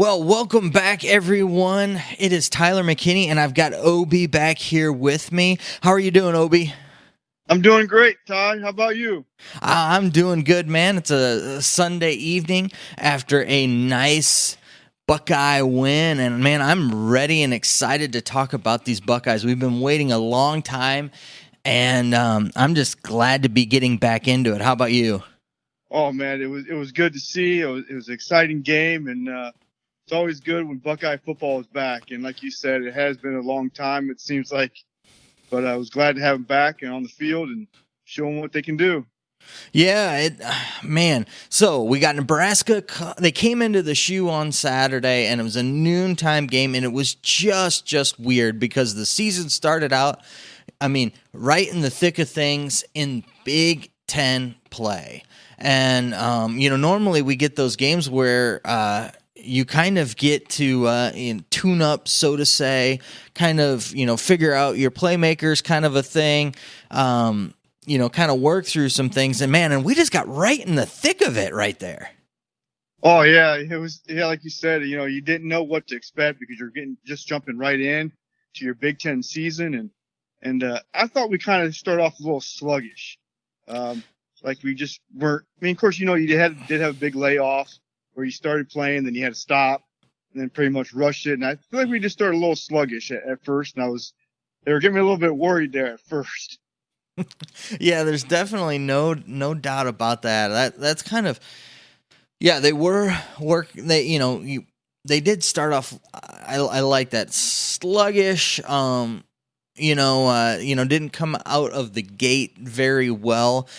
Well, welcome back, everyone. It is Tyler McKinney, and I've got Obi back here with me. How are you doing, Obi? I'm doing great, Ty. How about you? I'm doing good, man. It's a Sunday evening after a nice Buckeye win, and man, I'm ready and excited to talk about these Buckeyes. We've been waiting a long time, and I'm just glad to be getting back into it. How about you? Oh man, it was good to see. It was an exciting game, and it's always good when Buckeye football is back. And like you said, it has been a long time. It seems like, but I was glad to have them back and on the field and show them what they can do. Yeah, man. So we got Nebraska. They came into the shoe on Saturday, and it was a noontime game, and it was just weird because the season started out, I mean, right in the thick of things in Big Ten play, and normally we get those games where you kind of get to tune up, so to say, kind of figure out your playmakers, kind of a thing. Kind of work through some things, and we just got right in the thick of it right there. Oh yeah, like you said, you didn't know what to expect because you're just jumping right in to your Big Ten season, and I thought we kind of started off a little sluggish. Like we just weren't. I mean, of course, you did have a big layoff where you started playing, then you had to stop, and then pretty much rushed it. And I feel like we just started a little sluggish at first, and they were getting me a little bit worried there at first. Yeah, there's definitely no doubt about that. That's kind of, yeah. They were they did start off. I like that sluggish. Didn't come out of the gate very well.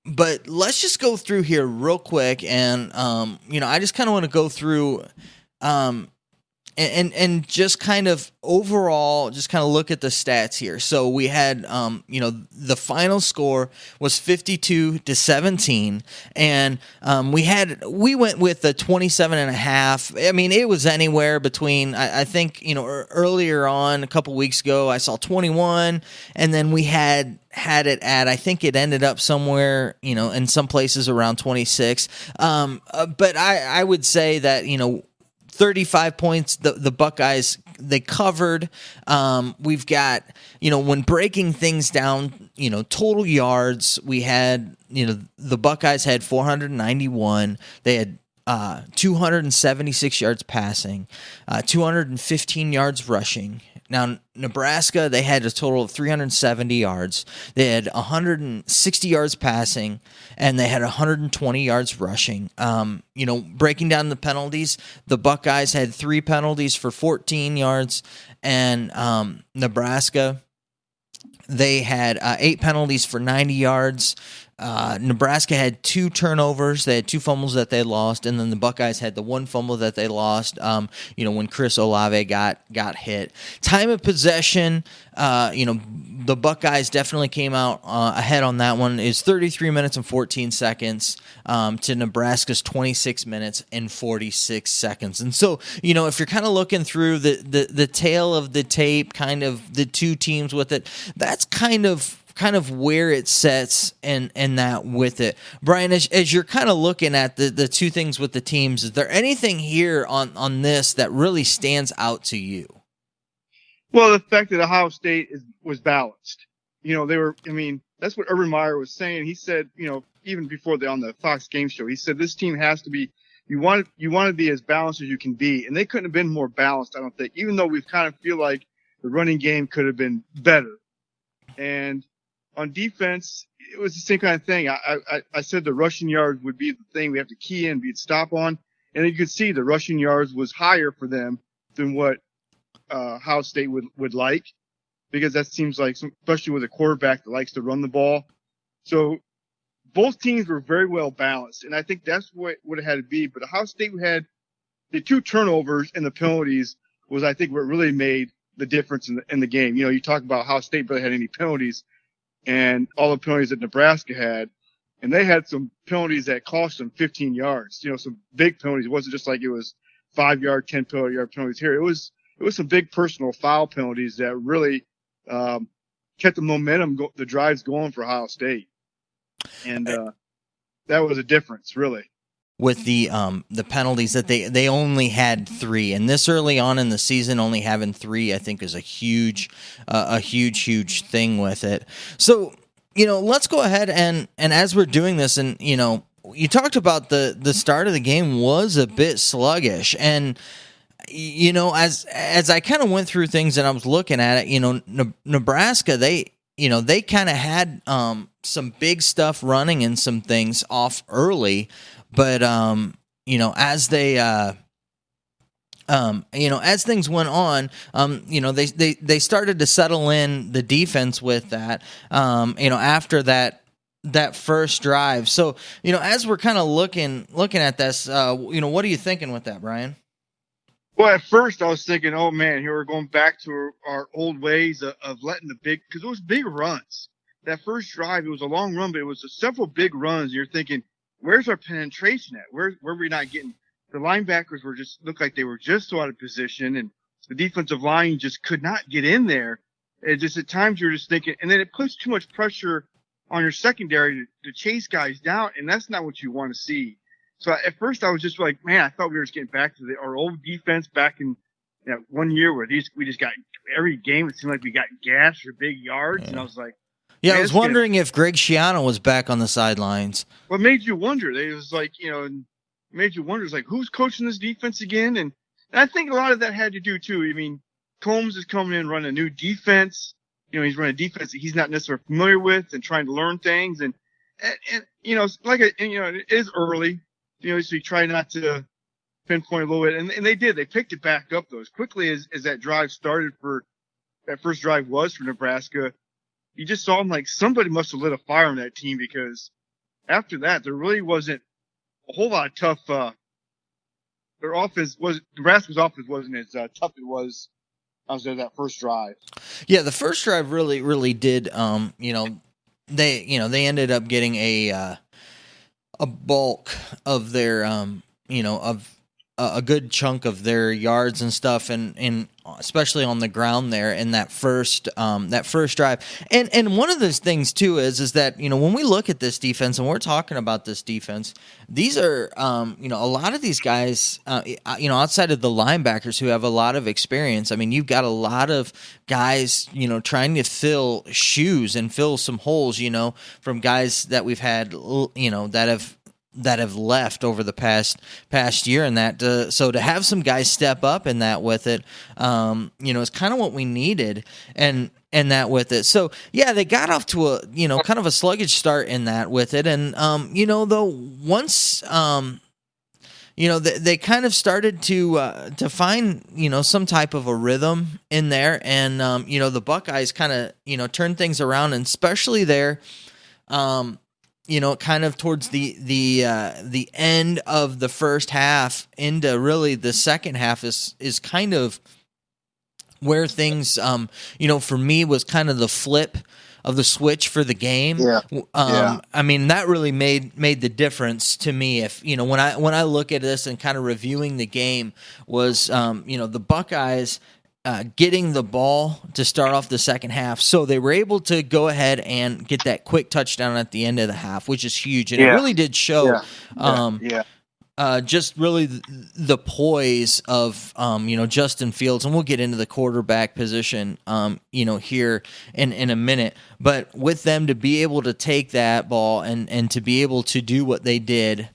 But let's just go through here real quick, and I just kind of want to go through, and just kind of overall, just kind of look at the stats here. So we had, the final score was 52-17, and we went with a 27.5. I mean, it was anywhere between. I think earlier on a couple weeks ago, I saw 21, and then we had it at, I think it ended up somewhere, in some places around 26. But I would say that 35 points, the Buckeyes, they covered. We've got, when breaking things down, total yards, we had, the Buckeyes had 491. They had 276 yards passing, 215 yards rushing. Now, Nebraska, they had a total of 370 yards. They had 160 yards passing, and they had 120 yards rushing. Breaking down the penalties, the Buckeyes had 3 penalties for 14 yards, and Nebraska, they had 8 penalties for 90 yards. Nebraska had 2 turnovers. They had 2 fumbles that they lost, and then the Buckeyes had the 1 fumble that they lost. When Chris Olave got hit. Time of possession, the Buckeyes definitely came out ahead on that one. Is 33 minutes and 14 seconds to Nebraska's 26 minutes and 46 seconds. And so, if you're kind of looking through the tail of the tape, kind of the two teams with it, that's kind of where it sets and that with it. Brian, as you're kind of looking at the two things with the teams, is there anything here on this that really stands out to you? Well, the fact that Ohio State was balanced. They were. I mean, that's what Urban Meyer was saying. He said, even before on the Fox Game Show, he said this team has to be. You want to be as balanced as you can be, and they couldn't have been more balanced. I don't think, even though we kind of feel like the running game could have been better, and on defense, it was the same kind of thing. I said the rushing yards would be the thing we have to key in, we'd stop on. And you could see the rushing yards was higher for them than what Ohio State would like, because that seems like, especially with a quarterback that likes to run the ball. So both teams were very well balanced, and I think that's what it had to be. But Ohio State had the 2 turnovers and the penalties was, I think, what really made the difference in the game. You talk about Ohio State barely had any penalties, and all the penalties that Nebraska had, and they had some penalties that cost them 15 yards. Some big penalties. It wasn't just like it was 5-yard, 10-yard penalties here. It was some big personal foul penalties that really kept the momentum, the drives going for Ohio State, and that was a difference, really. with the penalties that they only had 3, and this early on in the season, only having 3, I think, is a huge thing with it. So, let's go ahead and as we're doing this, and you talked about the start of the game was a bit sluggish, and as I kind of went through things and I was looking at it, Nebraska, they kind of had some big stuff running and some things off early, but as they as things went on, they started to settle in the defense with that, after that first drive. So, as we're kind of looking at this, what are you thinking with that, Brian? Well, at first I was thinking, oh man, here we're going back to our old ways of letting because it was big runs. That first drive, it was a long run, but it was several big runs. You're thinking, where's our penetration at? Where are we not getting? The linebackers looked like they were just so out of position, and the defensive line just could not get in there. It just at times you're just thinking, and then it puts too much pressure on your secondary to chase guys down, and that's not what you want to see. So at first I was just like, man, I thought we were just getting back to our old defense back in that one year where we just got every game. It seemed like we got gas for big yards. Yeah. And I was like, I was wondering if Greg Schiano was back on the sidelines. What made you wonder? It was like, made you wonder, it's like, who's coaching this defense again? And I think a lot of that had to do too. I mean, Combs is coming in, running a new defense. He's running a defense that he's not necessarily familiar with and trying to learn things. And it is early. So you try not to pinpoint a little bit. And they did. They picked it back up, though. As quickly as that drive started that first drive was for Nebraska, you just saw them like somebody must have lit a fire on that team, because after that, there really wasn't a whole lot of tough. Nebraska's offense wasn't as tough as it was that first drive. Yeah, the first drive really, really did. They ended up getting a bulk of their of a good chunk of their yards and stuff, and especially on the ground there in that first drive. And one of those things too is that when we look at this defense and we're talking about this defense, these are a lot of these guys outside of the linebackers who have a lot of experience. I mean, you've got a lot of guys trying to fill shoes and fill some holes from guys that we've had that have left over the past year, and that so to have some guys step up in that with it, is kind of what we needed, and that with it. So yeah, they got off to a kind of a sluggish start in that with it, and though once they kind of started to find some type of a rhythm in there, and the Buckeyes kind of turned things around, and especially there. Kind of towards the end of the first half into really the second half is kind of where things, for me was kind of the flip of the switch for the game. Yeah. I mean, that really made the difference to me. If when I look at this and kind of reviewing the game was the Buckeyes. Getting the ball to start off the second half. So they were able to go ahead and get that quick touchdown at the end of the half, which is huge. And it really did show just really the poise of, Justin Fields. And we'll get into the quarterback position, here in a minute. But with them to be able to take that ball and to be able to do what they did,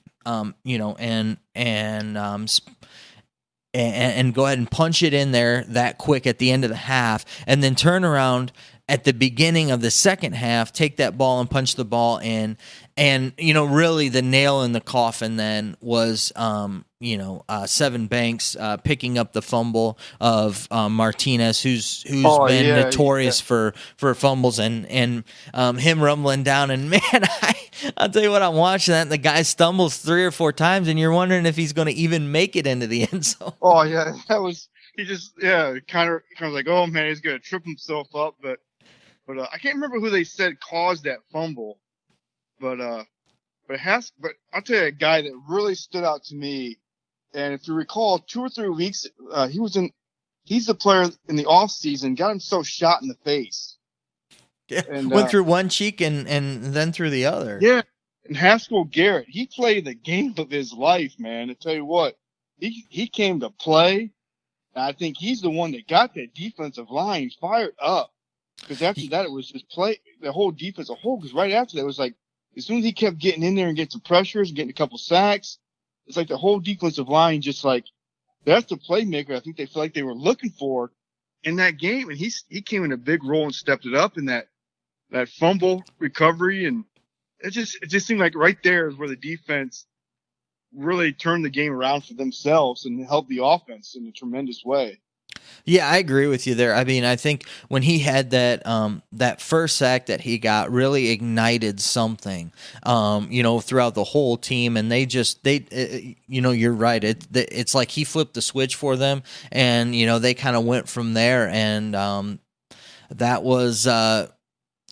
and go ahead and punch it in there that quick at the end of the half, and then turn around at the beginning of the second half, take that ball and punch the ball in. And, really the nail in the coffin then was, Seven Banks picking up the fumble of Martinez, who's been notorious for fumbles, and him rumbling down. And, man, I'll tell you what, I'm watching that, and the guy stumbles 3 or 4 times, and you're wondering if he's going to even make it into the end zone. Oh, yeah, he just kind of like, oh, man, he's going to trip himself up. But I can't remember who they said caused that fumble. But I'll tell you a guy that really stood out to me. And if you recall, 2 or 3 weeks, he's the player in the off season, got himself shot in the face. Yeah, and, went through one cheek and then through the other. Yeah. And Haskell Garrett, he played the game of his life, man. I tell you what, he came to play. And I think he's the one that got that defensive line fired up. Because after that, it was just the whole defense as a whole. Because right after that, it was like, as soon as he kept getting in there and getting some pressures and getting a couple sacks, it's like the whole defensive line just like, that's the playmaker I think they feel like they were looking for in that game. And he came in a big role and stepped it up in that fumble recovery. And it just seemed like right there is where the defense really turned the game around for themselves and helped the offense in a tremendous way. Yeah, I agree with you there. I mean, I think when he had that first sack that he got really ignited something, throughout the whole team, and you're right. It's like he flipped the switch for them, and they kind of went from there, and that was.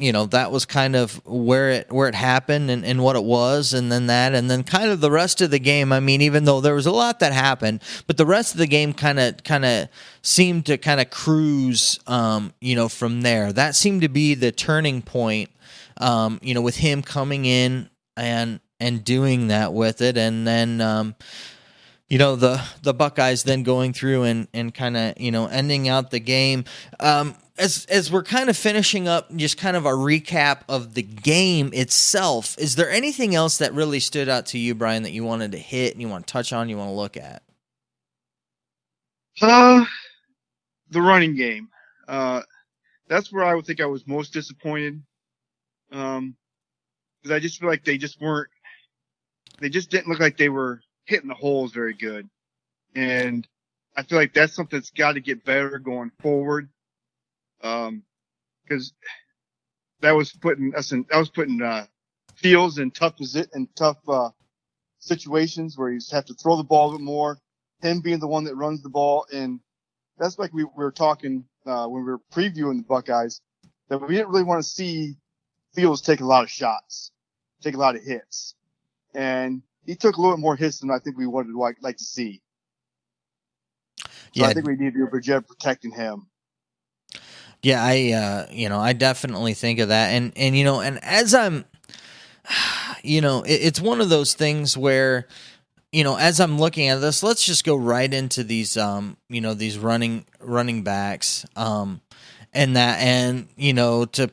That was kind of where it happened and what it was, and then kind of the rest of the game. I mean, even though there was a lot that happened, but the rest of the game kind of seemed to kind of cruise, from there. That seemed to be the turning point, with him coming in and doing that with it, and then. The Buckeyes then going through and kind of, ending out the game. As we're kind of finishing up just kind of a recap of the game itself, is there anything else that really stood out to you, Brian, that you wanted to hit and you want to touch on, you want to look at? The running game. That's where I would think I was most disappointed. Because I just feel like they just didn't look like they were hitting the holes very good. And I feel like that's something that's got to get better going forward. Because that was putting Fields in tough situations where you have to throw the ball a bit more, him being the one that runs the ball. And that's like we were talking, when we were previewing the Buckeyes, that we didn't really want to see Fields take a lot of shots, take a lot of hits. And he took a little bit more hits than I think we would like to see. So yeah. I think we need to be protecting him. Yeah, I definitely think of that, and as I'm, it's one of those things where, as I'm looking at this, let's just go right into these, these running backs, to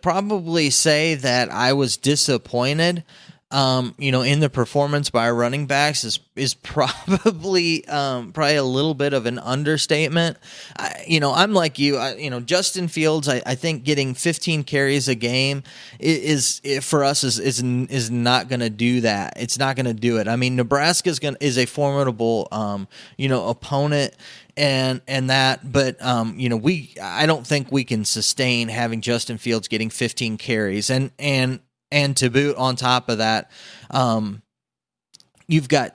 probably say that I was disappointed. In the performance by our running backs is probably a little bit of an understatement. I'm like you. Justin Fields. I think getting 15 carries a game is for us is not going to do that. It's not going to do it. I mean, Nebraska is a formidable opponent. And that, but I don't think we can sustain having Justin Fields getting 15 carries, and to boot on top of that, you've got,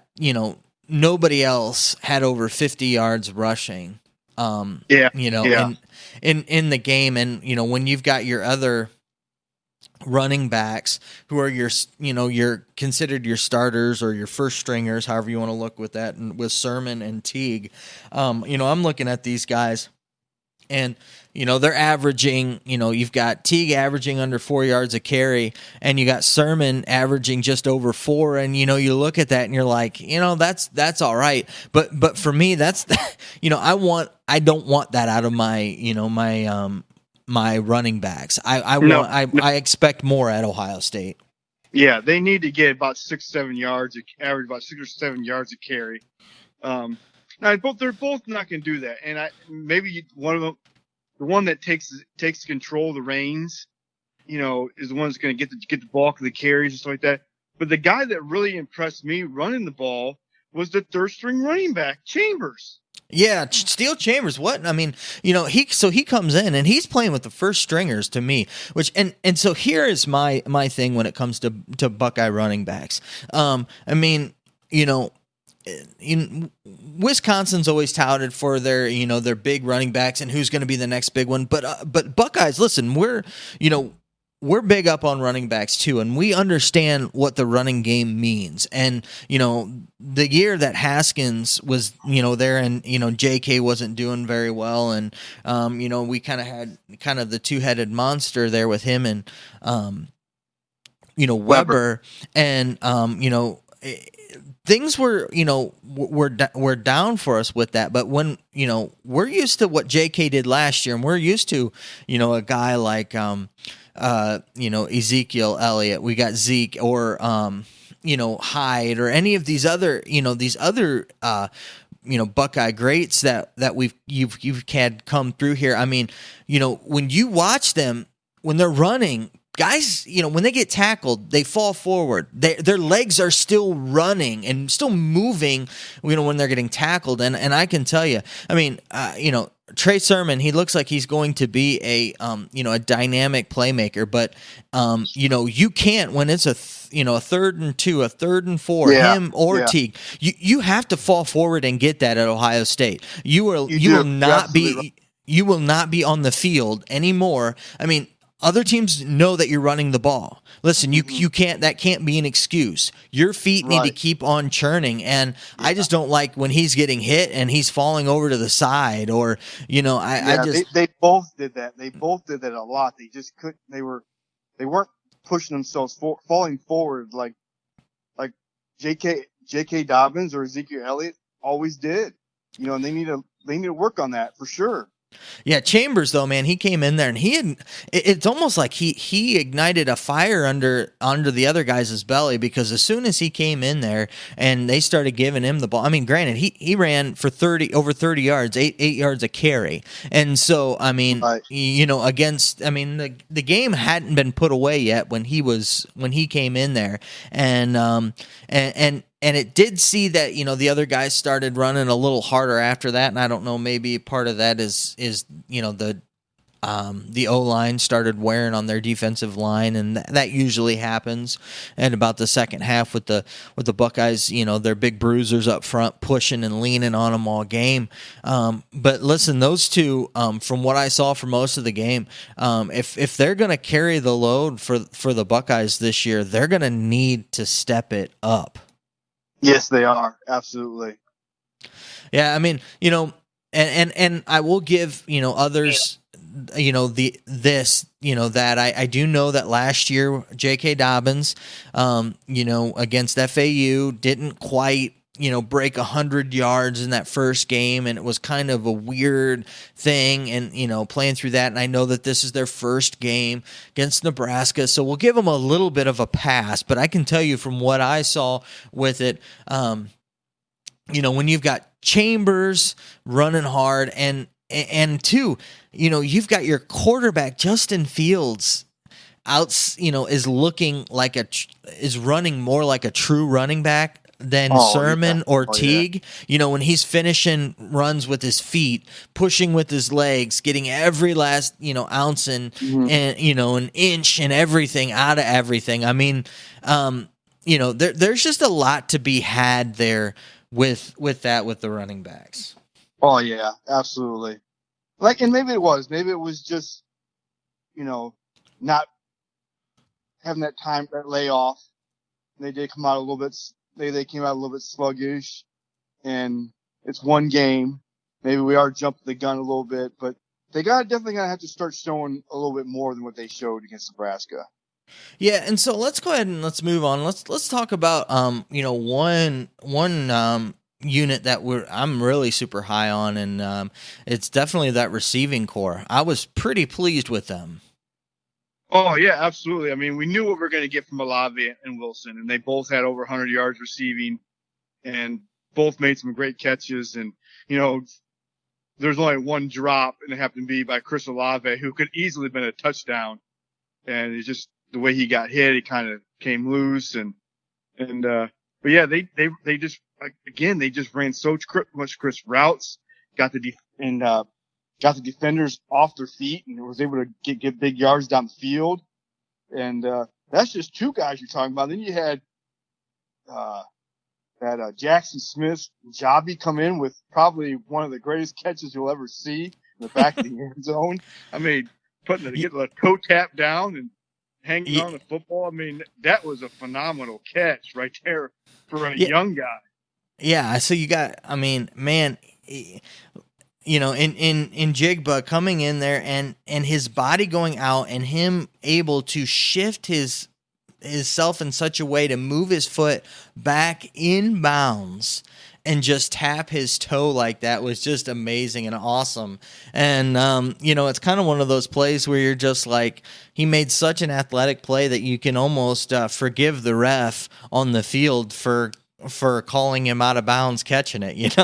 nobody else had over 50 yards rushing, in the game. And, when you've got your other running backs who are your considered your starters or your first stringers, however you want to look with that, and with Sermon and Teague, I'm looking at these guys and, they're averaging, you've got Teague averaging under 4 yards a carry, and you got Sermon averaging just over 4. And, you look at that and you're like, that's all right. But for me, that's, I don't want that out of my, my running backs. I expect more at Ohio State. Yeah. They need to get about 6-7 yards, average about 6 or 7 yards a carry. Now they're both not going to do that. And maybe one of them, the one that takes control of the reins, is the one that's going to get the bulk of the carries and stuff like that. But the guy that really impressed me running the ball was the third string running back, Chambers. Yeah, Steel Chambers. What? I mean, he comes in and he's playing with the first stringers to me, which and so here is my thing when it comes to Buckeye running backs. Wisconsin's always touted for their their big running backs and who's going to be the next big one. But Buckeyes, listen, we're big up on running backs too, and we understand what the running game means. And the year that Haskins was there, and J.K. wasn't doing very well, and we kind of had the two-headed monster there with him and Weber, and things were were down for us with that. But when we're used to what JK did last year, and we're used to a guy like Ezekiel Elliott, we got Zeke, or Hyde, or any of these other Buckeye greats that you've had come through here. I mean, when you watch them when they're running, guys, when they get tackled, they fall forward. Their legs are still running and still moving, when they're getting tackled. And I can tell you, I mean, Trey Sermon, he looks like he's going to be a dynamic playmaker, but you can't, when it's a 3rd and 2, a 3rd and 4, him or Teague, you have to fall forward and get that at Ohio State. You will not be on the field anymore. I mean, other teams know that you're running the ball. Listen, you can't. That can't be an excuse. Your feet need to keep on churning, and I just don't like when he's getting hit and he's falling over to the side, or they both did that. They both did that a lot. They just couldn't. They weren't pushing themselves falling forward like J.K. Dobbins or Ezekiel Elliott always did. And they need to work on that for sure. Yeah, Chambers though, man, he came in there and it's almost like he ignited a fire under the other guys' belly, because as soon as he came in there and they started giving him the ball, I mean, granted, he ran for over 30 yards, 8 yards a carry. And so, I mean, against, I mean, the game hadn't been put away yet when he came in there, and it did see that, the other guys started running a little harder after that. And I don't know, maybe part of that is the O-line started wearing on their defensive line, and that usually happens at about the second half with the Buckeyes, their big bruisers up front pushing and leaning on them all game. But listen, those two, from what I saw for most of the game, if they're going to carry the load for the Buckeyes this year, they're going to need to step it up. Yes, they are. Absolutely. Yeah, I mean, and I will give, others, that I do know that last year J.K. Dobbins, against FAU didn't quite, break 100 yards in that first game, and it was kind of a weird thing, and, playing through that. And I know that this is their first game against Nebraska, so we'll give them a little bit of a pass. But I can tell you from what I saw with it, when you've got Chambers running hard, and two, you've got your quarterback Justin Fields is looking like is running more like a true running back than Sermon or Teague. When he's finishing runs with his feet, pushing with his legs, getting every last ounce and an inch and everything out of everything. I mean, there's just a lot to be had there with the running backs. Oh yeah, absolutely. And maybe it was just not having that time, that layoff. They did come out a little bit. They came out a little bit sluggish, and it's one game. Maybe we are jumping the gun a little bit, but they definitely gonna have to start showing a little bit more than what they showed against Nebraska. Yeah, and so let's go ahead and let's move on. Let's talk about one unit that I'm really super high on, and it's definitely that receiving core. I was pretty pleased with them. Oh yeah, absolutely. I mean, we knew what we were going to get from Olave and Wilson, and they both had over 100 yards receiving, and both made some great catches. And there's only one drop, and it happened to be by Chris Olave, who could easily have been a touchdown. And it's just the way he got hit, he kind of came loose, but yeah, they just ran so much crisp routes, got the defenders off their feet, and was able to get big yards down the field. And that's just two guys you're talking about. Then you had that Jackson Smith Jobby come in with probably one of the greatest catches you'll ever see in the back of the end zone. I mean, getting a toe tap down and hanging on the football. I mean, that was a phenomenal catch right there for a young guy. Yeah, so you got, I mean, man, in Jigba coming in there and his body going out and him able to shift his himself in such a way to move his foot back in bounds and just tap his toe like that was just amazing and awesome. And, it's kind of one of those plays where you're just like, he made such an athletic play that you can almost forgive the ref on the field for calling him out of bounds catching it,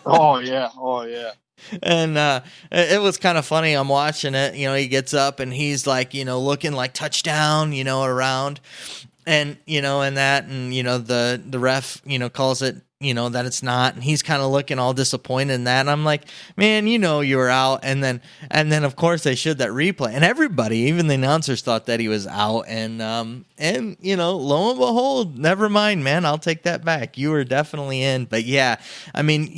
Oh, yeah. And it was kind of funny. I'm watching it. He gets up and he's like, looking like touchdown, around. And, the ref, calls it, that it's not. And he's kind of looking all disappointed in that. And I'm like, man, you were out. And then of course they showed that replay. And everybody, even the announcers, thought that he was out. And lo and behold, never mind, man. I'll take that back. You were definitely in. But yeah, I mean,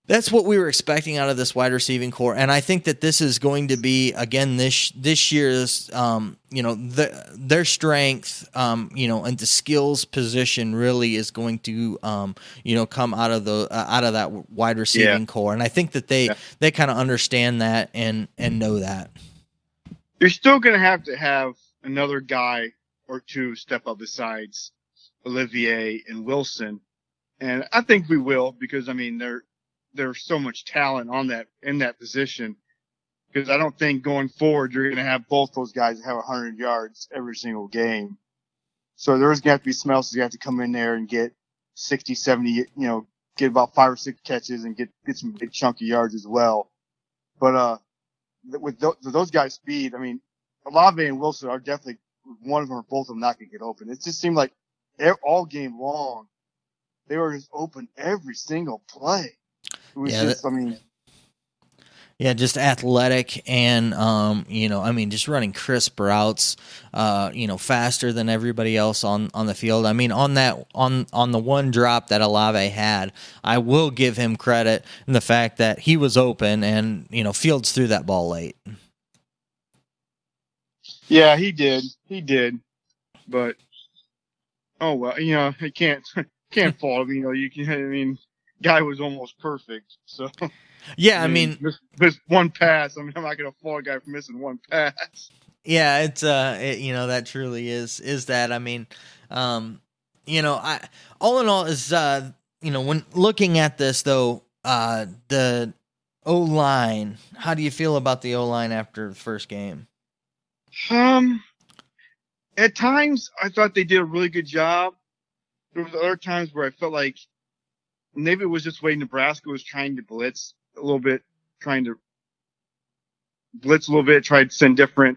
that's what we were expecting out of this wide receiving core, and I think that this is going to be again this year's, their strength, and the skills position really is going to, come out of that wide receiving core, and I think that they kind of understand that and know that. You're still going to have another guy or two step up besides Olivier and Wilson, and I think we will because there's so much talent in that position, because I don't think going forward you're going to have both those guys have 100 yards every single game. So there's going to have to be some else who have to come in there and get 60, 70, get about 5 or 6 catches and get some big chunky yards as well. But with those guys' speed, Olave and Wilson are definitely one of them or both of them not going to get open. It just seemed like all game long they were just open every single play. It was just athletic and, just running crisp routes, faster than everybody else on the field. On the one drop that Olave had, I will give him credit in the fact that he was open and, Fields threw that ball late. Yeah, he did. But, oh, well, he can't fault him. Guy was almost perfect. So yeah, this one pass. I'm not going to fault a guy for missing one pass. Yeah, it's that truly is that. I all in all is when looking at this though, the O-line. How do you feel about the O-line after the first game? At times I thought they did a really good job. There was other times where I felt like maybe it was just the way Nebraska was trying to blitz a little bit, tried to send different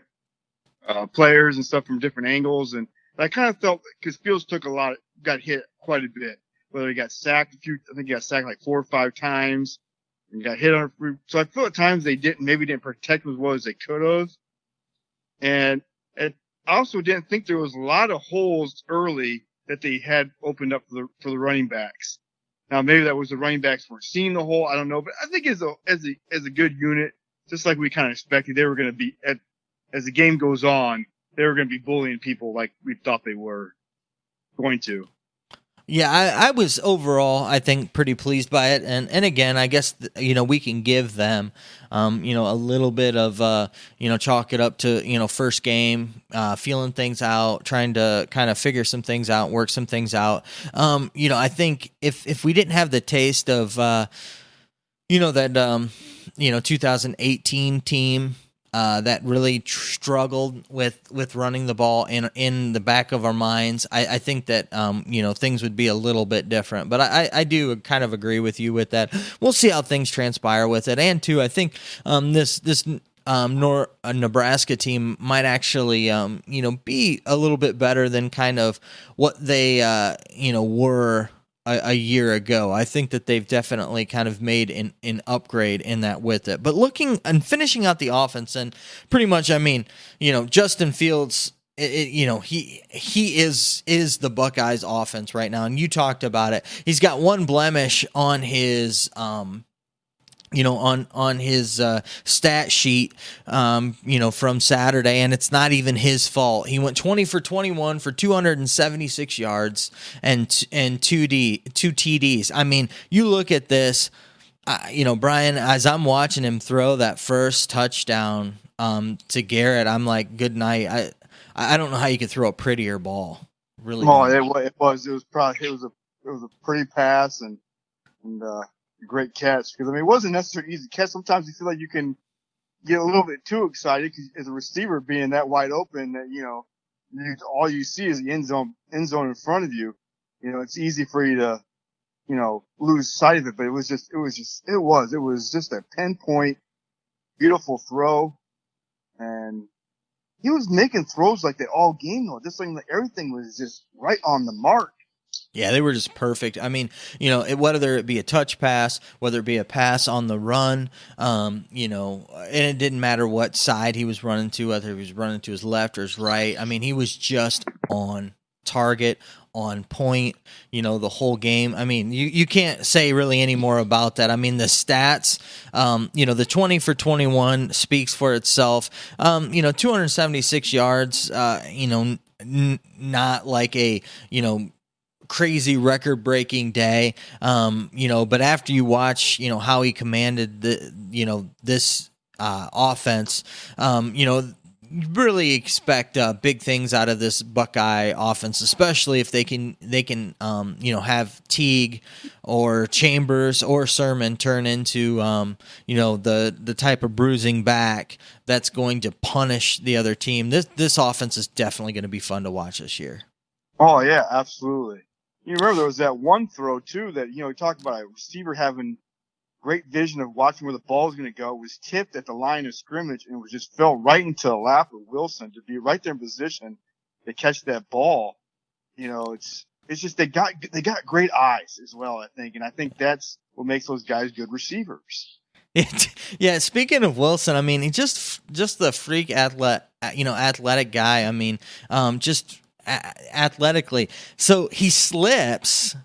players and stuff from different angles. And I kind of felt, because Fields got hit quite a bit. Whether he got sacked I think he got sacked like 4 or 5 times and got hit on. So I feel at times they didn't protect as well as they could have. And I also didn't think there was a lot of holes early that they had opened up for the running backs. Now, maybe that was the running backs weren't seeing the hole. I don't know. But I think as a good unit, just like we kind of expected, they were going to be, as the game goes on, they were going to be bullying people like we thought they were going to. Yeah, I was overall, I think, pretty pleased by it. And again, I guess, we can give them, a little bit of, chalk it up to, first game, feeling things out, trying to kind of figure some things out, work some things out. I think if we didn't have the taste of, that, 2018 team, that really struggled with running the ball in the back of our minds, I think that things would be a little bit different. But I do kind of agree with you with that. We'll see how things transpire with it. And too, I think this Nebraska team might actually be a little bit better than kind of what they were a year ago. I think that they've definitely kind of made an upgrade in that with it. But looking and finishing out the offense, and pretty much, Justin Fields, he is the Buckeyes offense right now, and you talked about it. He's got one blemish on his on his stat sheet, from Saturday, and it's not even his fault. He went 20 for 21 for 276 yards and two TDs. You look at this, Brian, as I'm watching him throw that first touchdown to Garrett, I'm like, good night. I don't know how you could throw a prettier ball. Really Oh, don't. it was a pretty pass and a great catch. Because I mean, it wasn't necessarily easy catch. Sometimes you feel like you can get a little bit too excited because as a receiver being that wide open that all you see is the end zone in front of you. It's easy for you to lose sight of it. But it was just a pinpoint, beautiful throw, and he was making throws like that all game though. Just like everything was just right on the mark. Yeah, they were just perfect. I mean, whether it be a touch pass, whether it be a pass on the run, and it didn't matter what side he was running to, whether he was running to his left or his right. I mean, he was just on target, on point, the whole game. I mean, you can't say really any more about that. I mean, the stats, the 20 for 21 speaks for itself. 276 yards, not like a, crazy record-breaking day, but after you watch, how he commanded this offense, you really expect big things out of this Buckeye offense, especially if they can have Teague or Chambers or Sermon turn into the type of bruising back that's going to punish the other team. This offense is definitely going to be fun to watch this year. Oh yeah, absolutely. You remember there was that one throw too that we talked about a receiver having great vision of watching where the ball was going to go. It was tipped at the line of scrimmage and it was just fell right into the lap of Wilson to be right there in position to catch that ball. It's just they got great eyes as well, I think, and I think that's what makes those guys good receivers. Yeah, speaking of Wilson, I mean, he just the freak athletic guy. I mean, just athletically. So he slips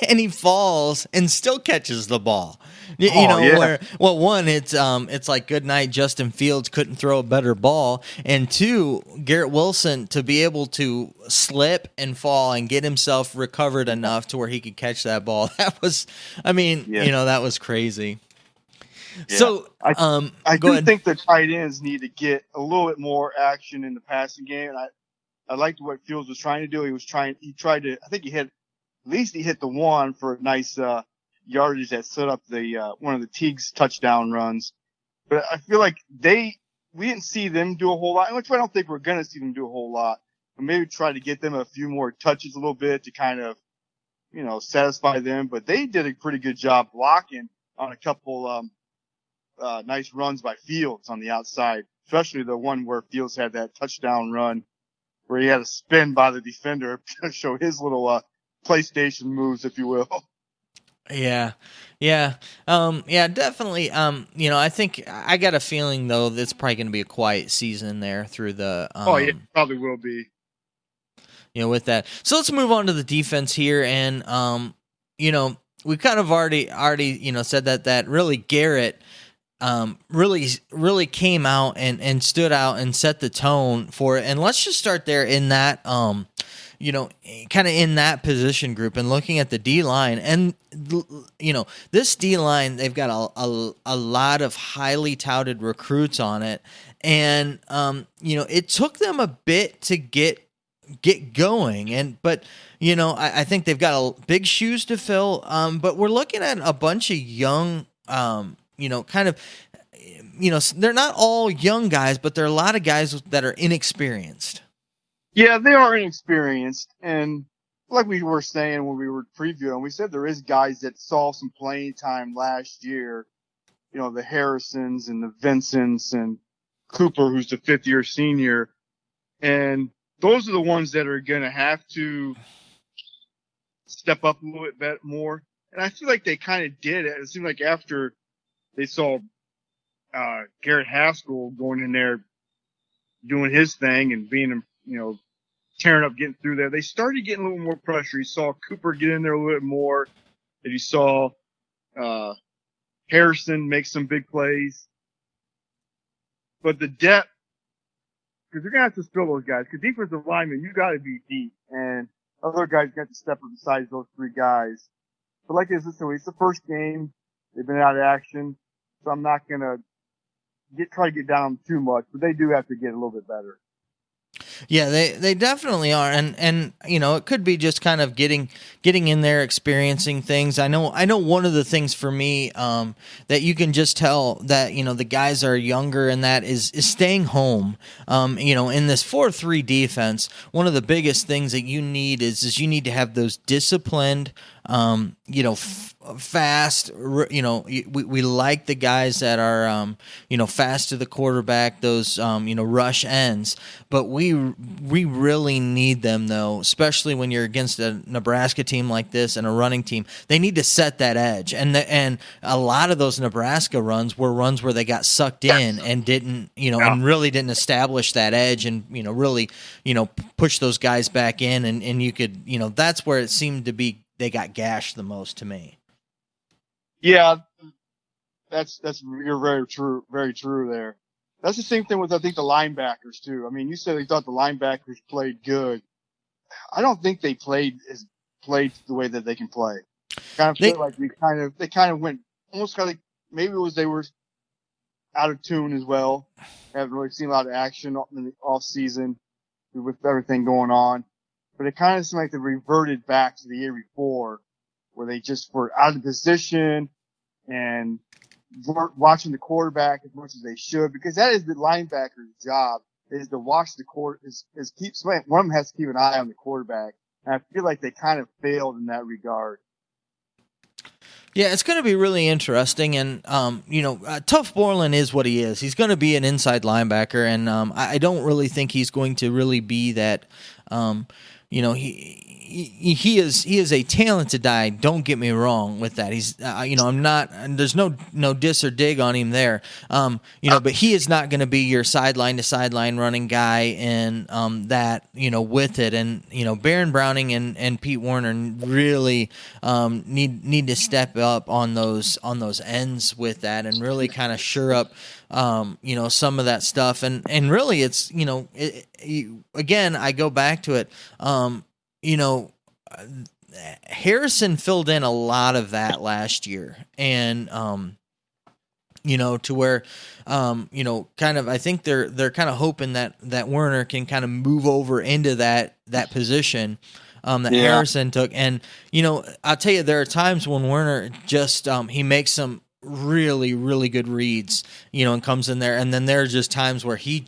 and he falls and still catches the ball. Yeah. It's like good night, Justin Fields couldn't throw a better ball, and two, Garrett Wilson to be able to slip and fall and get himself recovered enough to where he could catch that ball. That was, that was crazy. Yeah. So I do think the tight ends need to get a little bit more action in the passing game. And I liked what Fields was trying to do. I think he hit the one for a nice yardage that set up the one of the Teague's touchdown runs. But I feel like we didn't see them do a whole lot, which I don't think we're going to see them do a whole lot. But maybe try to get them a few more touches a little bit to kind of, satisfy them. But they did a pretty good job blocking on a couple nice runs by Fields on the outside, especially the one where Fields had that touchdown run where he had a spin by the defender to show his little PlayStation moves, if you will. Yeah, definitely. I think I got a feeling though that's probably going to be a quiet season there through the. Probably will be. With that. So let's move on to the defense here, and we kind of already said that really Garrett. Really came out and stood out and set the tone for it. And let's just start there in that, kind of in that position group and looking at the D-line. And, this D-line, they've got a lot of highly touted recruits on it. And, it took them a bit to get going. But I think they've got big shoes to fill. But we're looking at a bunch of young, they're not all young guys, but there are a lot of guys that are inexperienced. Yeah, they are inexperienced. And like we were saying when we were previewing, we said there is guys that saw some playing time last year, the Harrisons and the Vincents and Cooper, who's the 5th-year senior. And those are the ones that are going to have to step up a little bit more. And I feel like they kind of did it. It seemed like after they saw Garrett Haskell going in there doing his thing and being, tearing up, getting through there, they started getting a little more pressure. You saw Cooper get in there a little bit more. And you saw Harrison make some big plays. But the depth, because you're going to have to fill those guys. Because defensive linemen, you got to be deep. And other guys got to step up besides those three guys. But like it's the first game. They've been out of action. So I'm not going to try to get down too much. But they do have to get a little bit better. Yeah, they definitely are, and it could be just kind of getting in there, experiencing things. I know one of the things for me that you can just tell that the guys are younger, and that is staying home. In this 4-3 defense, one of the biggest things that you need is you need to have those disciplined. Fast. We like the guys that are fast to the quarterback. Those rush ends, but we really need them though, especially when you're against a Nebraska team like this and a running team. They need to set that edge, and a lot of those Nebraska runs were runs where they got sucked in and didn't and really didn't establish that edge and really push those guys back in, and you could that's where it seemed to be. They got gashed the most to me. Yeah, that's you're very true there. That's the same thing with I think the linebackers too. I mean, you said they thought the linebackers played good. I don't think they played the way that they can play. Kind of feel like they kind of went almost kind of maybe it was they were out of tune as well. Haven't really seen a lot of action in the off season with everything going on. But it kind of seemed like they reverted back to the year before, where they just were out of position and weren't watching the quarterback as much as they should, because that is the linebacker's job, is to watch the one of them has to keep an eye on the quarterback. And I feel like they kind of failed in that regard. Yeah, it's going to be really interesting, and Tuff Borland is what he is. He's going to be an inside linebacker, and I don't really think he's going to really be that. He is a talented guy. Don't get me wrong with that. He's I'm not. There's no diss or dig on him there. But he is not going to be your sideline to sideline running guy, and that with it. And Baron Browning and Pete Warner really need to step up on those ends with that, and really kind of shore up some of that stuff. And really it's again, I go back to it. Harrison filled in a lot of that last year, and to where kind of I think they're kind of hoping that Werner can kind of move over into that position Harrison took. And I'll tell you, there are times when Werner just he makes some really, really good reads, and comes in there, and then there are just times where he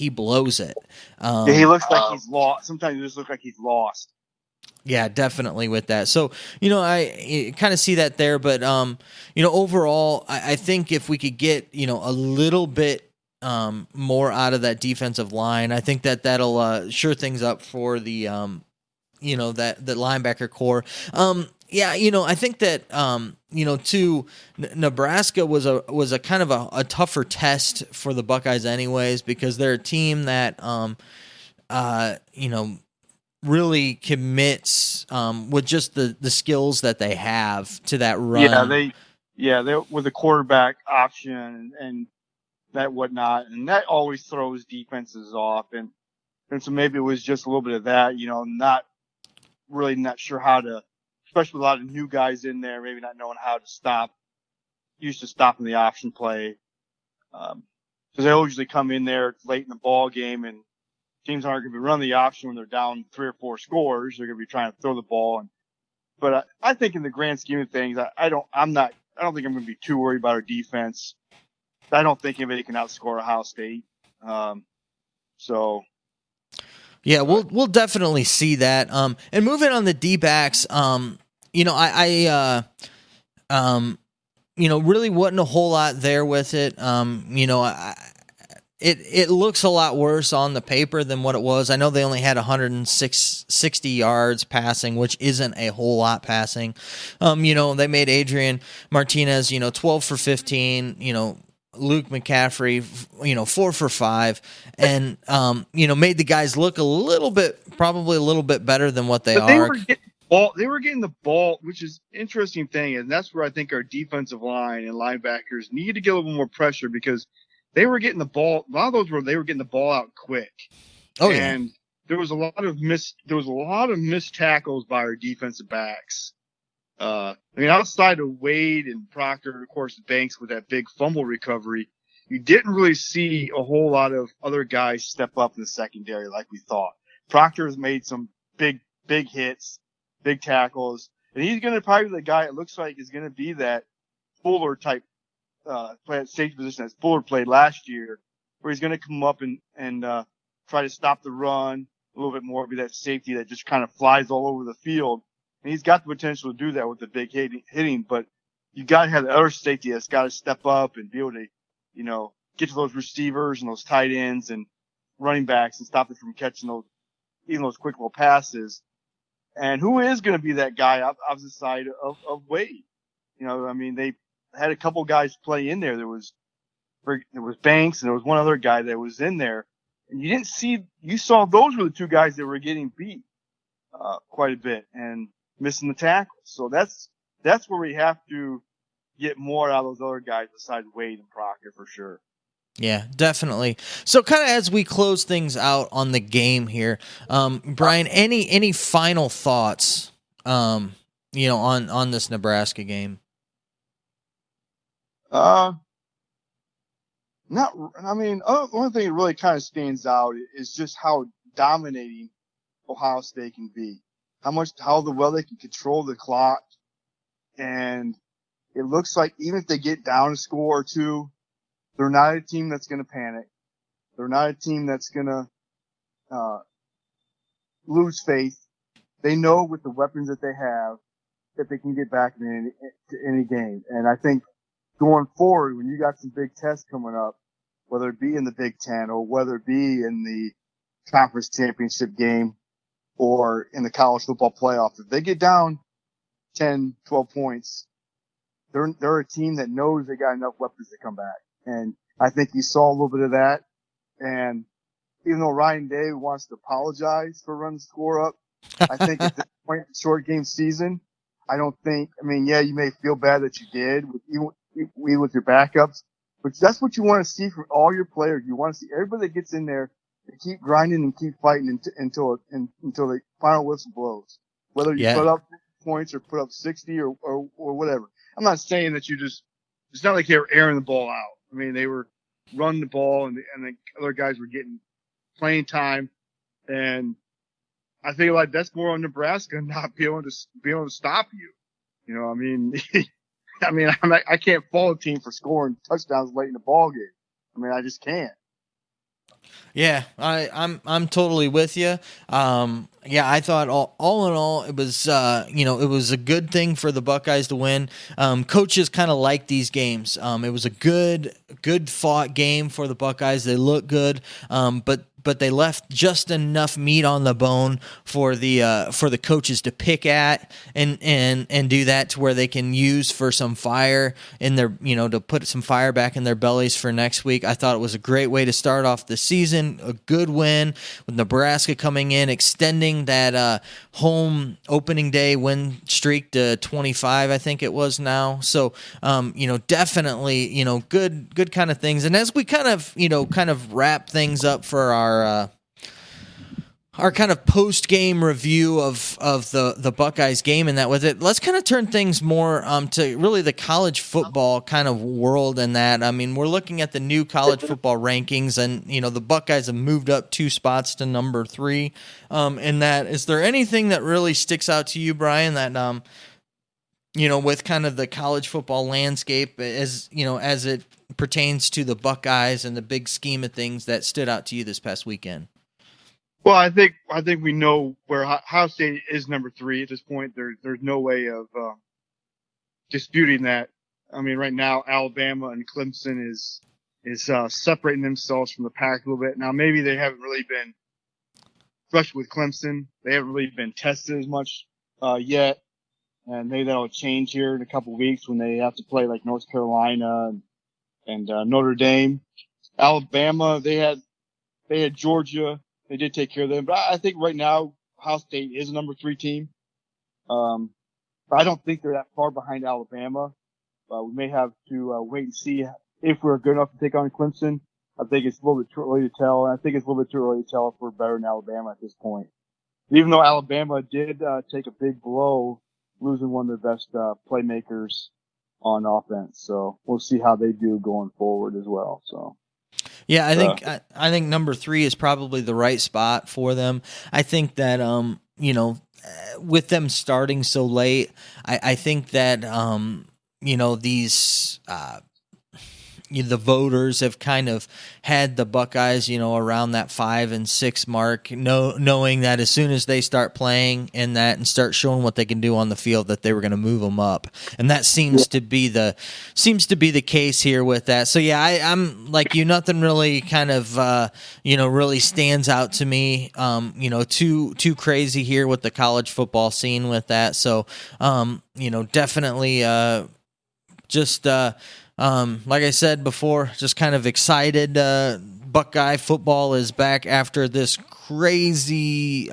blows it. He looks like he's lost. Sometimes he just looks like he's lost. Yeah, definitely with that. So, I kind of see that there, but overall, I think if we could get a little bit more out of that defensive line, I think that'll sure things up for the that linebacker core. I think that too, Nebraska was a kind of a tougher test for the Buckeyes anyways, because they're a team that really commits with just the skills that they have to that run. They with the quarterback option and that whatnot, and that always throws defenses off, and so maybe it was just a little bit of that, not sure how to, especially with a lot of new guys in there, maybe not knowing how to used to stopping the option play, because they'll usually come in there late in the ball game, and teams aren't going to be running the option when they're down 3 or 4 scores. They're going to be trying to throw the ball. But I think in the grand scheme of things, I don't think I'm going to be too worried about our defense. I don't think anybody can outscore Ohio State. Yeah, we'll definitely see that. And moving on the D-backs, really wasn't a whole lot there with it. It looks a lot worse on the paper than what it was. I know they only had 160 yards passing, which isn't a whole lot passing. They made Adrian Martinez, 12 for 15, Luke McCaffrey, 4 for 5, and made the guys look probably a little bit better than what they are. They were getting the ball, which is an interesting thing, and that's where I think our defensive line and linebackers need to get a little more pressure, because they were getting the ball. A lot of those they were getting the ball out quick. Oh, and there was a lot of missed tackles by our defensive backs. Outside of Wade and Proctor, of course, Banks with that big fumble recovery, you didn't really see a whole lot of other guys step up in the secondary like we thought. Proctor's made some big hits, big tackles, and he's going to probably be the guy it looks like is going to be that Fuller type play at safety position that Fuller played last year, where he's going to come up and try to stop the run a little bit more, be that safety that just kind of flies all over the field. And he's got the potential to do that with the big hitting, but you got to have the other safety that's got to step up and be able to, get to those receivers and those tight ends and running backs and stop them from catching those quick little passes. And who is going to be that guy opposite side of Wade? They had a couple guys play in there. There was Banks and there was one other guy that was in there. And you saw those were the two guys that were getting beat, quite a bit and missing the tackles. So that's where we have to get more out of those other guys besides Wade and Proctor for sure. Yeah, definitely. So kind of as we close things out on the game here, Brian, any final thoughts, on this Nebraska game? The one thing that really kind of stands out is just how dominating Ohio State can be. How well they can control the clock. And it looks like even if they get down a score or two, they're not a team that's going to panic. They're not a team that's going to lose faith. They know with the weapons that they have that they can get back in any game. And I think going forward, when you got some big tests coming up, whether it be in the Big Ten or whether it be in the conference championship game or in the college football playoff, if they get down 10, 12 points, they're a team that knows they got enough weapons to come back. And I think you saw a little bit of that. And even though Ryan Day wants to apologize for running the score up, I think at this point in the short game season, you may feel bad that you did with your backups, but that's what you want to see from all your players. You want to see everybody that gets in there to keep grinding and keep fighting until the final whistle blows. Whether you put up points or put up 60 or whatever. I'm not saying that it's not like they were airing the ball out. I mean, they were running the ball and the other guys were getting playing time. And I think like that's more on Nebraska not being able to stop you. I can't fault a team for scoring touchdowns late in the ball game. I just can't. Yeah, I'm totally with you. I thought all in all, it was it was a good thing for the Buckeyes to win. Coaches kind of like these games. It was a good fought game for the Buckeyes. They look good, but they left just enough meat on the bone for the coaches to pick at and do that to where they can use for some fire in their to put some fire back in their bellies for next week. I thought it was a great way to start off the season. A good win with Nebraska coming in, extending that home opening day win streak to 25, I think it was now. So definitely good kind of things. And as we kind of wrap things up for our kind of post-game review of the Buckeyes game and that with it, let's kind of turn things more to really the college football kind of world and that. We're looking at the new college football rankings and, the Buckeyes have moved up 2 spots to number 3. And that, is there anything that really sticks out to you, Brian, that, with kind of the college football landscape as it pertains to the Buckeyes and the big scheme of things that stood out to you this past weekend? Well, I think we know where Ohio State is number 3 at this point. There's no way of disputing that. Right now Alabama and Clemson is separating themselves from the pack a little bit. Now maybe they haven't really been rushed with Clemson. They haven't really been tested as much yet, and maybe that'll change here in a couple of weeks when they have to play like North Carolina and Notre Dame. Alabama, they had Georgia. They did take care of them, but I think right now Ohio State is a number 3 team. But I don't think they're that far behind Alabama. We may have to wait and see if we're good enough to take on Clemson. I think it's a little bit too early to tell, and I think it's a little bit too early to tell if we're better than Alabama at this point. Even though Alabama did take a big blow, losing one of their best playmakers on offense. So we'll see how they do going forward as well. So. Yeah, I think number 3 is probably the right spot for them. I think that with them starting so late, I think that these the voters have kind of had the Buckeyes, around that 5 and 6 mark, knowing that as soon as they start playing in that and start showing what they can do on the field, that they were going to move them up, and that seems to be the case here with that. So yeah, I'm like you, nothing really kind of really stands out to me, too crazy here with the college football scene with that. So definitely just. Like I said before, just kind of excited. Buckeye football is back after this crazy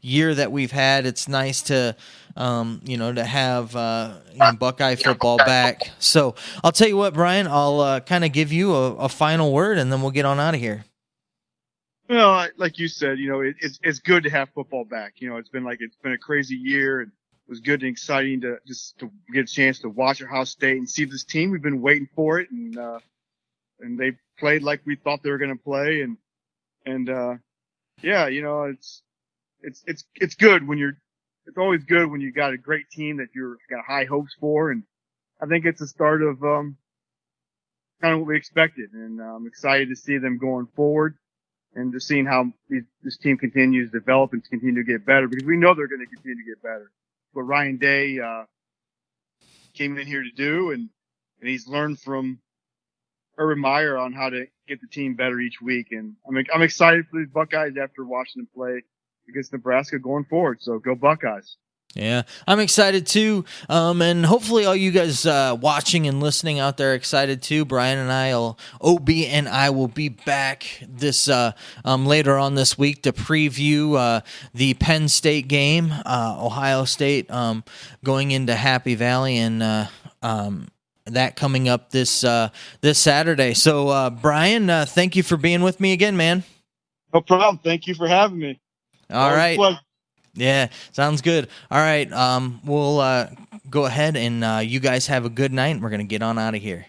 year that we've had. It's nice to have Buckeye football back. So I'll tell you what, Brian, I'll kind of give you a final word, and then we'll get on out of here. Well, like you said, it's good to have football back. It's been a crazy year, and it was good and exciting to get a chance to watch Ohio State and see this team. We've been waiting for it, and they played like we thought they were going to play, and it's good it's always good when you got a great team that you're got high hopes for, and I think it's the start of kind of what we expected, and I'm excited to see them going forward and just seeing how this team continues to develop and continue to get better, because we know they're going to continue to get better. What Ryan Day came in here to do, and he's learned from Urban Meyer on how to get the team better each week. And I'm excited for these Buckeyes after watching them play against Nebraska going forward. So go Buckeyes. Yeah, I'm excited too, and hopefully all you guys watching and listening out there are excited too. Brian and OB and I will be back this later on this week to preview the Penn State game, Ohio State going into Happy Valley, and that coming up this Saturday. So Brian, thank you for being with me again, man. No problem. Thank you for having me. All right. Yeah, sounds good. All right, we'll go ahead and you guys have a good night. We're going to get on out of here.